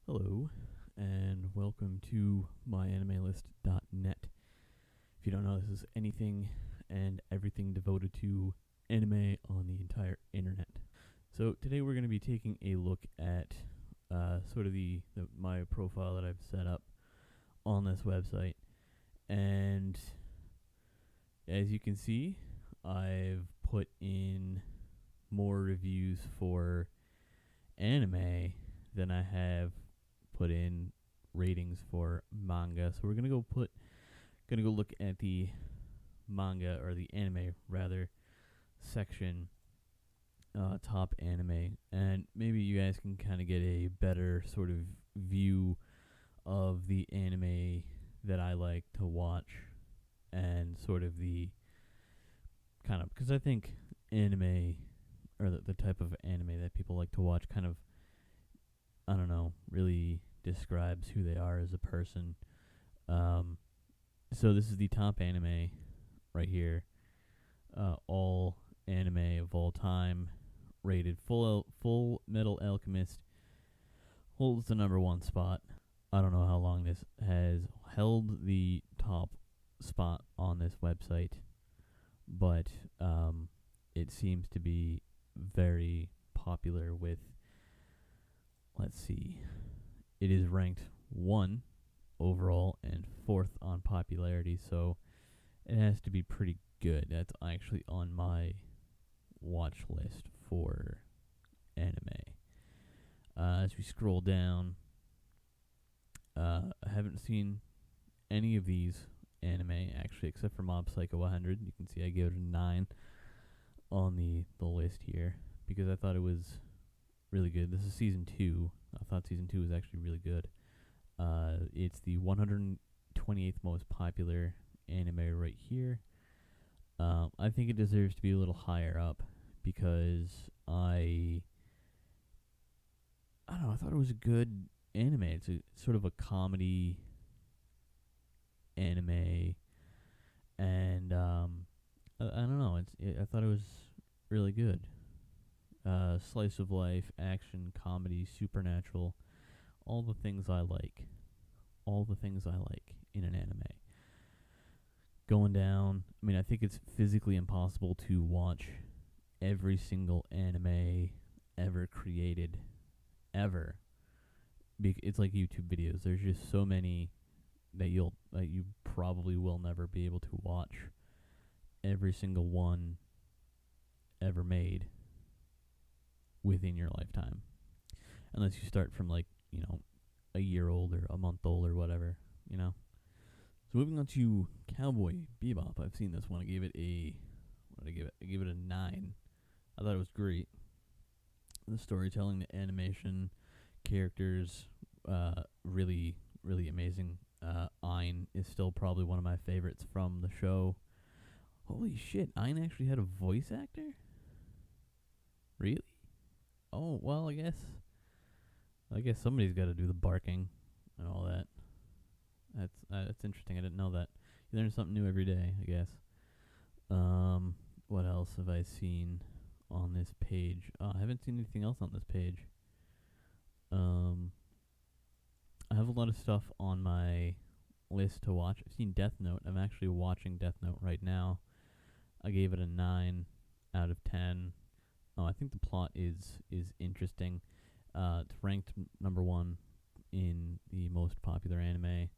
Hello, and welcome to myanimelist.net. If you don't know, this is anything and everything devoted to anime on the entire internet. So today we're going to be taking a look at sort of my profile that I've set up on this website, and as you can see, I've put in more reviews for anime than I have put in ratings for manga. So we're gonna go look at the manga, or the anime rather, section, top anime, and maybe you guys can kind of get a better sort of view of the anime that I like to watch, and sort of the kind of, because I think anime, or the type of anime that people like to watch, kind of, I don't know, really describes who they are as a person. So this is the top anime right here. All anime of all time, rated. Full Metal Alchemist holds the number one spot. I don't know how long this has held the top spot on this website, but it seems to be very popular with, let's see, it is ranked 1 overall and 4th on popularity, so it has to be pretty good. That's actually on my watch list for anime. As we scroll down, I haven't seen any of these anime, actually, except for Mob Psycho 100. You can see I gave it a 9 on the list here, because I thought it was really good. This is season 2. I thought season 2 was actually really good. It's the 128th most popular anime right here. I think it deserves to be a little higher up, because I don't know, I thought it was a good anime. It's a sort of a comedy anime, and I don't know. I thought it was really good. Slice of life, action, comedy, supernatural, all the things I like. All the things I like in an anime. Going down, I mean, I think it's physically impossible to watch every single anime ever created, ever. It's like YouTube videos. There's just so many that you probably will never be able to watch every single one ever made within your lifetime, unless you start from, like, a year old or a month old or whatever. So moving on to Cowboy Bebop. I've seen this one. I gave it what did I give it? I gave it a 9. I thought it was great. The storytelling, the animation, characters, really, really amazing. Ein is still probably one of my favorites from the show. Holy shit, Ein actually had a voice actor? Really? Oh, well, I guess somebody's got to do the barking and all that. That's interesting. I didn't know that. You learn something new every day, I guess. What else have I seen on this page? I haven't seen anything else on this page. I have a lot of stuff on my list to watch. I've seen Death Note. I'm actually watching Death Note right now. I gave it a 9 out of 10. I think the plot is interesting. It's ranked number 1 in the most popular anime,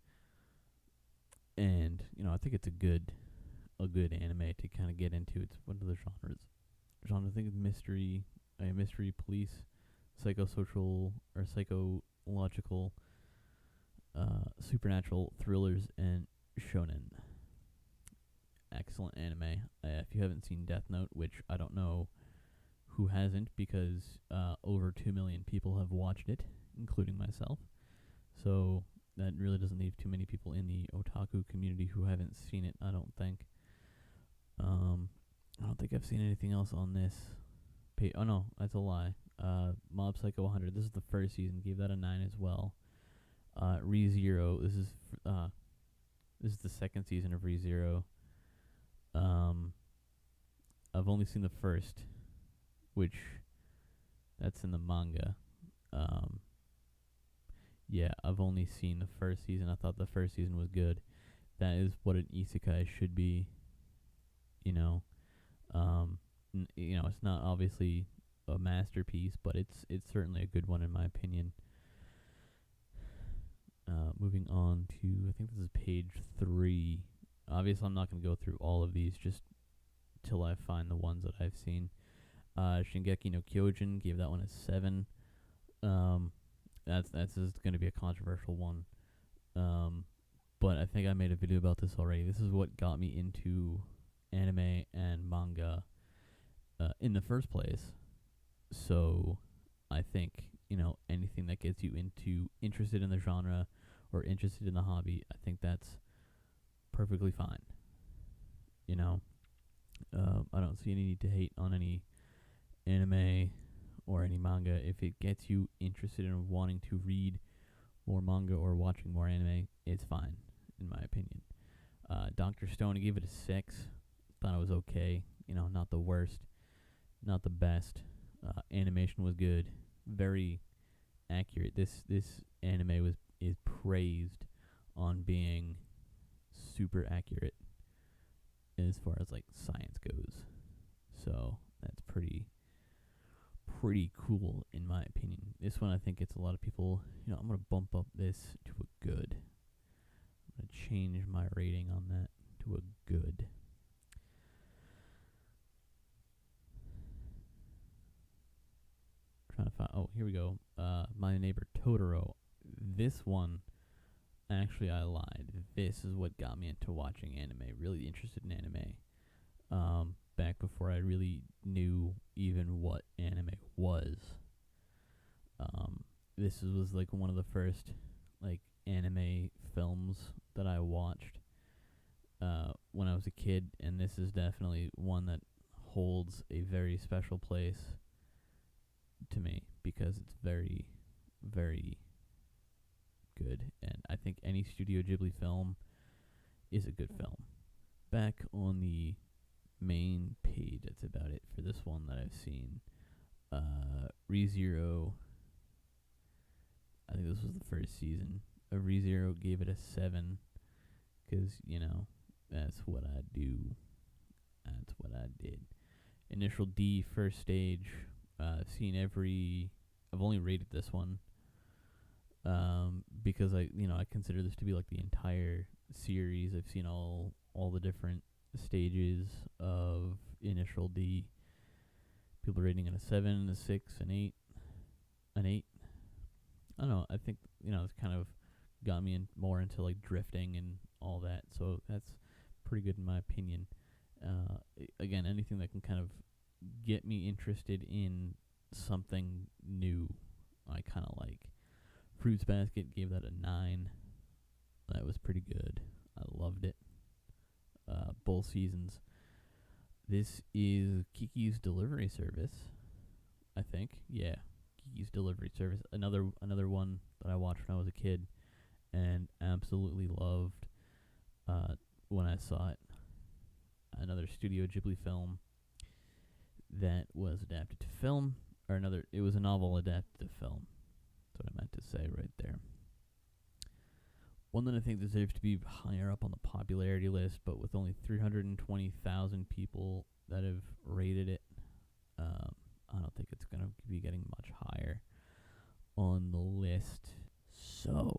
and I think it's a good anime to kind of get into. It's one of the genres. I think it's mystery police, psychosocial or psychological, supernatural thrillers, and shonen. Excellent anime. If you haven't seen Death Note, which I don't know who hasn't, because over 2 million people have watched it, including myself. So that really doesn't leave too many people in the otaku community who haven't seen it, I don't think. I don't think I've seen anything else on this page. Oh no, that's a lie. Mob Psycho 100. This is the first season. Gave that a 9 as well. ReZero. This is the second season of ReZero. I've only seen the first, which that's in the manga. Yeah, I've only seen the first season. I thought the first season was good. That is what an isekai should be. You know, it's not obviously a masterpiece, but it's certainly a good one in my opinion. Moving on to, I think this is page 3. Obviously, I'm not going to go through all of these just till I find the ones that I've seen. Shingeki no Kyojin, gave that one a 7. That's going to be a controversial one. But I think I made a video about this already. This is what got me into anime and manga in the first place. So I think, anything that gets you interested in the genre or interested in the hobby, I think that's perfectly fine. I don't see any need to hate on any anime or any manga. If it gets you interested in wanting to read more manga or watching more anime, it's fine, in my opinion. Dr. Stone, I gave it a 6. Thought it was okay. Not the worst, not the best. Animation was good, very accurate. This anime is praised on being super accurate as far as like science goes. So that's pretty cool in my opinion. This one I think gets a lot of people. I'm gonna bump up this to a good. I'm gonna change my rating on that to a good. Trying to find. Oh, here we go. My Neighbor Totoro. This one, actually, I lied. This is what got me into watching anime. Really interested in anime. Back before I really knew even what anime was. This was like one of the first like anime films that I watched when I was a kid, and this is definitely one that holds a very special place to me because it's very, very good, and I think any Studio Ghibli film is a good film. Back on the main page, that's about it for this one that I've seen. ReZero, I think this was the first season of ReZero, gave it a 7 because, that's what I do. That's what I did. Initial D, first stage. I've seen I've only rated this one because I consider this to be like the entire series. I've seen all the different stages of Initial D. People rating it a 7, a 6, an 8, an 8. I don't know. I think it's kind of got me more into like drifting and all that. So that's pretty good in my opinion. Again, anything that can kind of get me interested in something new, I kind of like. Fruits Basket, gave that a 9. That was pretty good. I loved it. Both seasons. This is Kiki's Delivery Service, I think. Yeah, Kiki's Delivery Service. Another one that I watched when I was a kid and absolutely loved when I saw it. Another Studio Ghibli film that was adapted to film, it was a novel adapted to film. That's what I meant to say right there. One that I think deserves to be higher up on the popularity list, but with only 320,000 people that have rated it, I don't think it's going to be getting much higher on the list. So,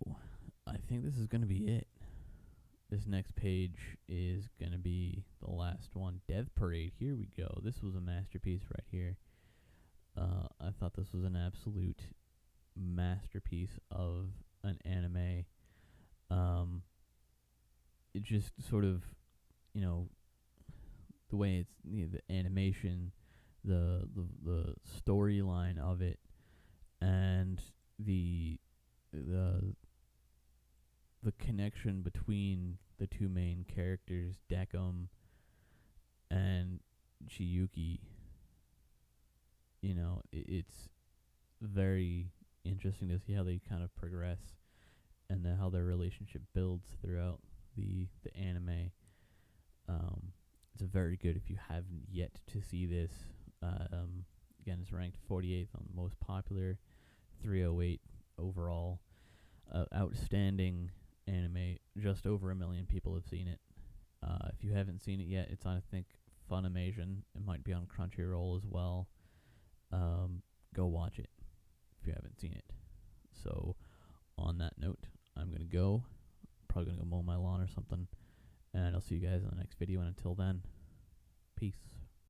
I think this is going to be it. This next page is going to be the last one. Death Parade, here we go. This was a masterpiece right here. I thought this was an absolute masterpiece of an anime. It just sort of, the way it's the animation, the storyline of it, and the connection between the two main characters, Decim and Chiyuki. It's very interesting to see how they kind of progress and how their relationship builds throughout the anime. It's very good if you haven't yet to see this. Again, it's ranked 48th on the most popular, 308 overall. outstanding anime. Just over 1 million people have seen it. If you haven't seen it yet, it's on, I think, Funimation. It might be on Crunchyroll as well. Go watch it if you haven't seen it. So, on that note, I'm going to go. Probably going to go mow my lawn or something. And I'll see you guys in the next video. And until then, peace.